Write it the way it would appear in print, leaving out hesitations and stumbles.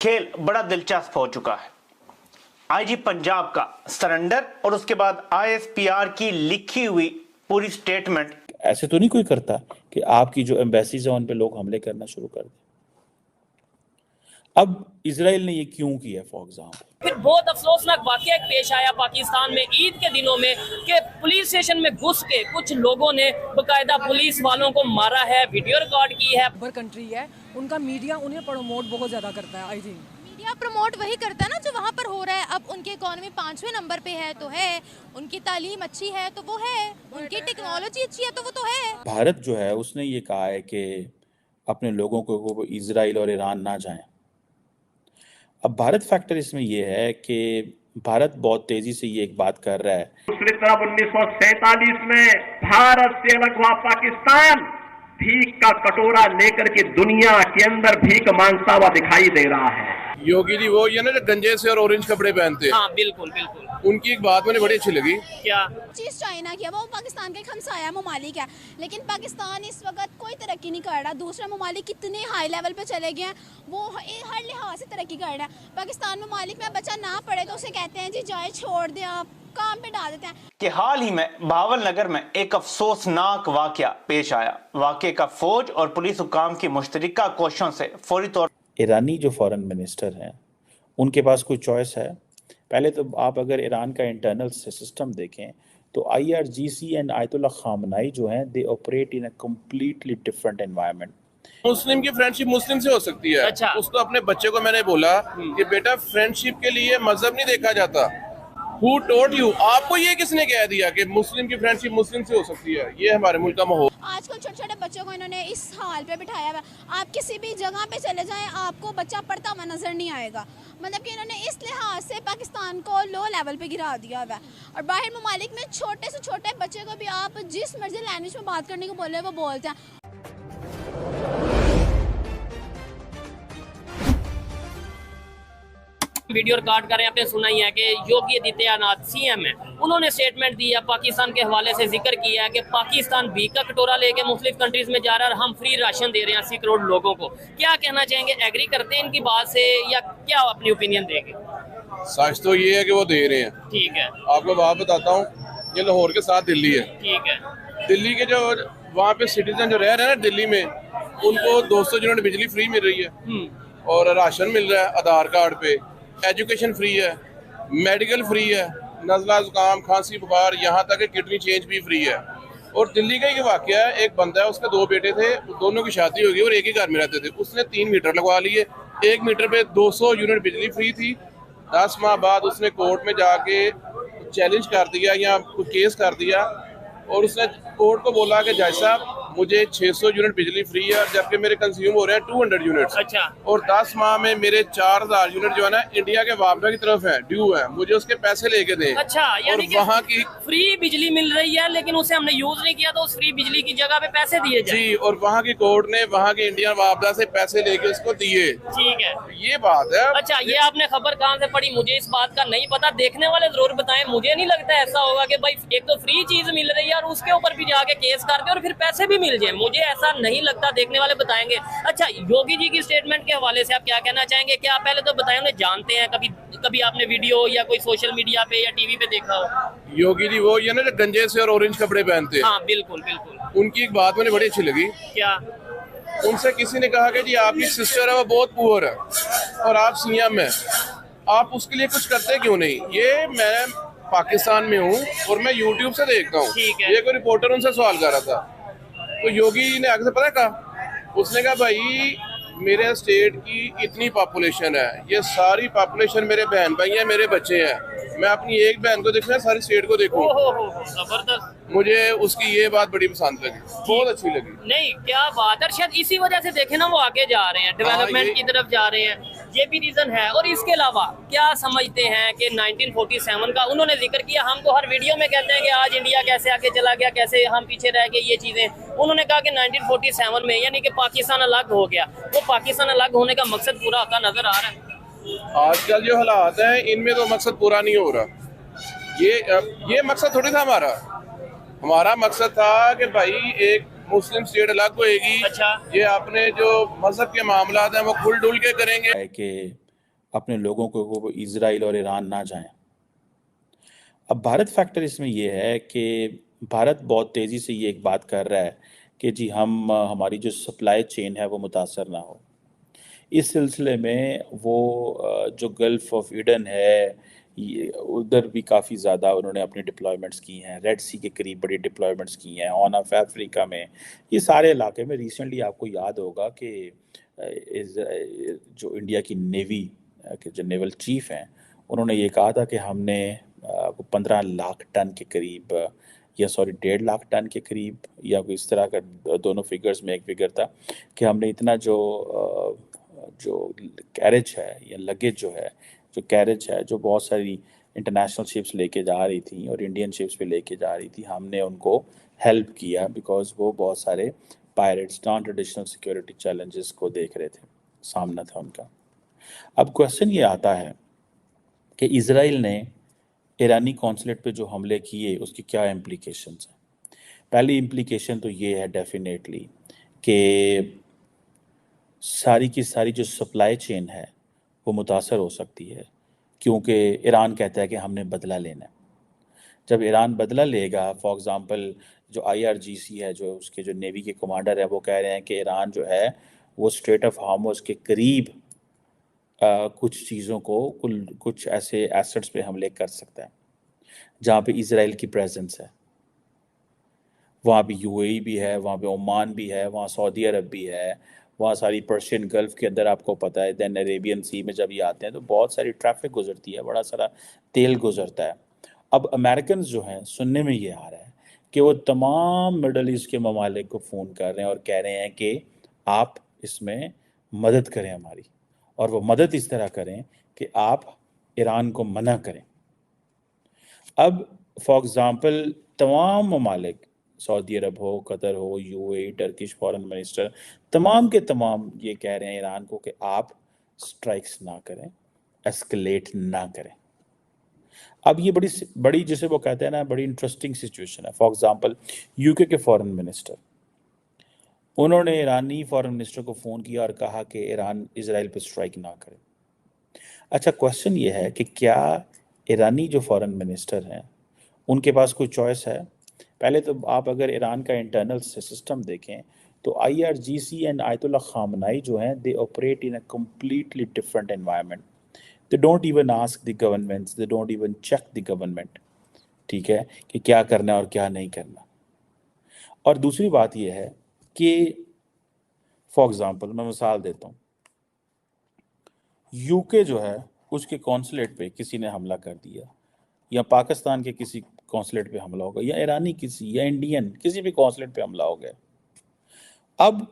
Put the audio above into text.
खेल बड़ा दिलचस्प हो चुका है। आईजी पंजाब का सरेंडर और उसके बाद आईएसपीआर की लिखी हुई पूरी स्टेटमेंट। ऐसे तो नहीं कोई करता कि आपकी जो एम्बेसीज है उन पे लोग हमले करना शुरू कर दें। अब इजराइल ने ये क्यों किया फॉर एग्जाम्पल? फिर बहुत अफसोसनाक वाकया पेश आया पाकिस्तान में ईद के दिनों में कि पुलिस स्टेशन में घुस के कुछ लोगों ने बकायदा पुलिस वालों को मारा है, वीडियो रिकॉर्ड की है। अकबर कंट्री है, उनका मीडिया उन्हें प्रमोट बहुत ज्यादा करता है। आई थिंक मीडिया प्रमोट वही करता है ना जो वहाँ पर हो रहा है। अब उनकी इकोनॉमी 5वें नंबर पे है तो है, उनकी तालीम अच्छी है तो वो है, उनकी टेक्नोलॉजी अच्छी है तो वो तो है। भारत जो है उसने ये कहा है कि अपने लोगों को इजराइल और ईरान ना जाएं। अब भारत फैक्टर इसमें यह है कि भारत बहुत तेजी से ये एक बात कर रहा है। दूसरी तरफ 1947 में भारत से अलग हुआ पाकिस्तान भीख का कटोरा लेकर के दुनिया के अंदर भीख मांगता हुआ दिखाई दे रहा है। योगी जी वो ये ना जो गंजे से और ऑरेंज कपड़े पहनते हैं। हाँ बिल्कुल बिल्कुल। उनकी एक बात मुझे बड़ी अच्छी लगी। क्या चीज चाइना की है, वो पाकिस्तान का एक हमसाया ममालिक है, लेकिन पाकिस्तान इस वक्त कोई तरक्की नहीं कर रहा। दूसरे ममालिक कितने हाई लेवल पे चले गए हैं, वो हर लिहाज से तरक्की कर रहा है। पाकिस्तान ममालिक में बच्चा ना पढ़े तो उसे कहते हैं जी जाए छोड़ दें, आप काम पे डाल देते हैं। कि हाल ही में बहावलनगर में एक अफसोसनाक वाकया पेश आया। वाकये का फौज और पुलिस हुकाम की मुश्तरका कोशिशों से फौरी तौर। ईरानी जो फॉरेन मिनिस्टर हैं उनके पास कोई चॉइस है? पहले तो आप अगर ईरान का इंटरनल सिस्टम देखें तो IRGC एंड आयतुल्ला खामनाई जो हैं they operate in a completely different environment. Muslim की फ्रेंडशिप मुस्लिम से हो सकती है। अच्छा। उसको अपने बच्चे को मैंने बोला कि बेटा फ्रेंडशिप के लिए मजहब नहीं देखा जाता। Who told you? आपको ये किसने कह दिया कि मुस्लिम की फ्रेंडशिप मुस्लिम से हो सकती है? ये हमारे मुल्क का माहौल। आजकल छोटे छोटे बच्चों को इन्होंने इस हाल पे बिठाया हुआ। आप किसी भी जगह पे चले जाएं आपको बच्चा पढ़ता हुआ नजर नहीं आएगा। मतलब कि इन्होंने इस लिहाज से पाकिस्तान को लो लेवल पे गिरा दिया हुआ है। और बाहर ममालिक में छोटे से छोटे बच्चे को भी आप जिस मर्जी लैंग्वेज में बात करने को बोले वो बोलते हैं। वीडियो रिकॉर्ड कर रहे हैं, आपने सुना ही है कि योगी आदित्यनाथ सीएम है, उन्होंने स्टेटमेंट दी है, पाकिस्तान के हवाले से जिक्र किया है कि पाकिस्तान भीख का कटोरा लेके मुख्तलिफ कंट्रीज में जा रहा है और हम फ्री राशन दे रहे हैं 80 करोड़ लोगों को। क्या कहना चाहेंगे, एग्री करते हैं इनकी बात से या क्या अपनी ओपिनियन देंगे? सच तो ये है कि वो दे रहे हैं। ठीक है, आपको बात बताता हूँ, ये लाहौर के साथ दिल्ली है। ठीक है। दिल्ली के जो वहाँ पे सिटीजन जो रह रहे हैं ना दिल्ली में, उनको 200 यूनिट बिजली फ्री मिल रही है और राशन मिल रहा है आधार कार्ड पे, एजुकेशन फ्री है, मेडिकल फ्री है, नज़ला जुकाम खांसी बुखार यहाँ तक कि किडनी चेंज भी फ्री है। और दिल्ली का ये वाकया है, एक बंदा है, उसके 2 बेटे थे, दोनों की शादी हो गई और एक ही घर में रहते थे। उसने 3 मीटर लगवा लिए, 1 मीटर पे 200 यूनिट बिजली फ्री थी। 10 माह बाद उसने कोर्ट में जाके चैलेंज कर दिया या केस कर दिया और उसने कोर्ट को बोला कि जज साहब मुझे 600 यूनिट बिजली फ्री है जबकि मेरे कंज्यूम हो रहे हैं 200 यूनिट्स। अच्छा। और 10 माह में मेरे 4000 यूनिट जो है ना इंडिया के वापडा की तरफ है, ड्यू है, मुझे उसके पैसे लेके दें। अच्छा, यानी कि वहाँ की फ्री बिजली मिल रही है लेकिन उसे हमने यूज नहीं किया तो उस फ्री बिजली की जगह पे पैसे दिए जाए। जी, और वहाँ की कोर्ट ने वहाँ के इंडियन वापडा से पैसे लेके उसको दिए। ठीक है, ये बात है। अच्छा, ये आपने खबर कहाँ से पढ़ी? मुझे इस बात का नहीं पता, देखने वाले जरूर बताएं। मुझे नहीं लगता ऐसा होगा कि भाई एक तो फ्री चीज मिल रही है और उसके ऊपर भी जाके केस कर दे और फिर पैसे भी मिल जाए। मुझे ऐसा नहीं लगता, देखने वाले बताएंगे। अच्छा, योगी जी की स्टेटमेंट के हवाले से आप क्या कहना चाहेंगे? क्या आप पहले तो बताएंगे, जानते हैं, कभी आपने वीडियो या कोई सोशल मीडिया पे या टीवी पे देखा हो? योगी जी वो ये ना जो गंजे से और ऑरेंज कपड़े पहनते हैं। हाँ बिल्कुल बिल्कुल। उनकी एक बात मुझे बड़ी अच्छी लगी। क्या? उनसे किसी ने कहा कि जी आपकी सिस्टर है वो बहुत पुअर है और आप सीएम है, आप उसके लिए कुछ करते क्यों नहीं? ये मैं पाकिस्तान में हूँ और मैं यूट्यूब से देखता हूँ। ये कोई रिपोर्टर उनसे सवाल कर रहा था तो योगी ने आगे से पता कहा, उसने कहा भाई मेरे स्टेट की इतनी पॉपुलेशन है, ये सारी पॉपुलेशन मेरे बहन भाई हैं, मेरे बच्चे हैं, मैं अपनी एक बहन को देखना सारी स्टेट को देखूं। जबरदस्त। मुझे उसकी ये बात बड़ी पसंद लगी, बहुत अच्छी लगी। नहीं, क्या बात है, शायद इसी वजह से देखे ना वो आगे जा रहे हैं, डेवलपमेंट की तरफ जा रहे हैं, ये भी रीजन है। और इसके अलावा क्या समझते हैं कि 1947 का उन्होंने जिक्र किया, हम तो हर वीडियो में कहते हैं कि आज इंडिया कैसे आगे चला गया, कैसे हम पीछे रह गए, ये चीजें उन्होंने कहा कि 1947 में यानी कि पाकिस्तान अलग हो गया, वो पाकिस्तान अलग होने का मकसद पूरा होता नजर आ रहा है। आजकल जो हालात हैं इनमें तो मकसद पूरा नहीं हो रहा। ये मकसद थोड़ी था हमारा मकसद था कि भाई एक मुस्लिम स्टेट अलग होएगी। अच्छा। ये अपने जो मजहब के मामला हैं वो खुल डुल के करेंगे। है कि अपने लोगों को वो इजराइल और ईरान ना जाएं। अब भारत फैक्टर इसमें ये है कि भारत बहुत तेज़ी से ये एक बात कर रहा है कि जी हमारी जो सप्लाई चेन है वो मुतासर ना हो। इस सिलसिले में वो जो गल्फ़ ऑफ ईडन है उधर भी काफ़ी ज़्यादा उन्होंने अपनी डिप्लॉयमेंट्स की हैं, रेड सी के करीब बड़ी डिप्लॉयमेंट्स की हैं, ऑन ऑफ अफ्रीका में, ये सारे इलाके में। रिसेंटली आपको याद होगा कि जो इंडिया की नेवी के जो नेवल चीफ हैं उन्होंने ये कहा था कि हमने 15 लाख टन के करीब या 1.5 लाख टन के करीब या कोई इस तरह का दोनों फिगर्स में एक फिगर था कि हमने इतना जो कैरेज है या लगेज जो कैरेज है जो बहुत सारी इंटरनेशनल शिप्स लेके जा रही थी और इंडियन शिप्स पे लेके जा रही थी, हमने उनको हेल्प किया बिकॉज वो बहुत सारे pirates non traditional security challenges को देख रहे थे, सामना था उनका। अब क्वेश्चन ये आता है कि इजराइल ने ईरानी कॉन्सुलेट पे जो हमले किए उसकी क्या इम्प्लीकेशंस हैं। पहली इम्प्लीकेशन तो ये है डेफिनेटली कि सारी की सारी जो सप्लाई चेन है वो मुतासर हो सकती है, क्योंकि ईरान कहता है कि हमने बदला लेना है। जब ईरान बदला लेगा, फॉर एग्ज़ाम्पल जो IRGC है, जो उसके जो नेवी के कमांडर है, वो कह रहे हैं कि ईरान जो है वो स्ट्रेट ऑफ हार्मोज के करीब कुछ चीज़ों को कुछ ऐसे एसेट्स पे हमले कर सकता है जहाँ पे इजराइल की प्रेजेंस है। वहाँ पे UAE भी है, वहाँ पे ओमान भी है, वहाँ सऊदी अरब भी है, वहाँ सारी पर्शियन गल्फ़ के अंदर आपको पता है, दैन अरेबियन सी में जब ये आते हैं तो बहुत सारी ट्रैफिक गुजरती है, बड़ा सारा तेल गुजरता है। अब अमेरिकन जो हैं, सुनने में ये आ रहा है कि वो तमाम मिडल ईस्ट के ममालिक को फ़ोन कर रहे हैं और कह रहे हैं कि आप इसमें मदद करें हमारी, और वो मदद इस तरह करें कि आप ईरान को मना करें। अब फॉर एग्ज़ाम्पल तमाम ममालिक, सऊदी अरब हो, कतर हो, UAE, टर्किश फॉरेन मिनिस्टर, तमाम के तमाम ये कह रहे हैं ईरान को कि आप स्ट्राइक्स ना करें, एस्केलेट ना करें। अब ये बड़ी जिसे वो कहते हैं ना, बड़ी इंटरेस्टिंग सिचुएशन है। फॉर एग्ज़ाम्पल UK के फॉरेन मिनिस्टर, उन्होंने ईरानी फॉरेन मिनिस्टर को फ़ोन किया और कहा कि ईरान इजराइल पे स्ट्राइक ना करे। अच्छा, क्वेश्चन ये है कि क्या ईरानी जो फॉरेन मिनिस्टर हैं उनके पास कोई चॉइस है? पहले तो आप अगर ईरान का इंटरनल सिस्टम देखें तो IRGC एंड आयतुल्ला खामनाई जो हैं, they operate in a completely different environment. They don't even ask the governments, they don't even check the government, ठीक है, कि क्या करना है और क्या नहीं करना। और दूसरी बात यह है कि फॉर एग्ज़ाम्पल मैं मिसाल देता हूँ, UK जो है उसके कॉन्सुलेट पे किसी ने हमला कर दिया, या पाकिस्तान के किसी कॉन्सुलेट पे हमला हो गया, या ईरानी किसी, या इंडियन किसी भी कॉन्सुलेट पे हमला हो गया। अब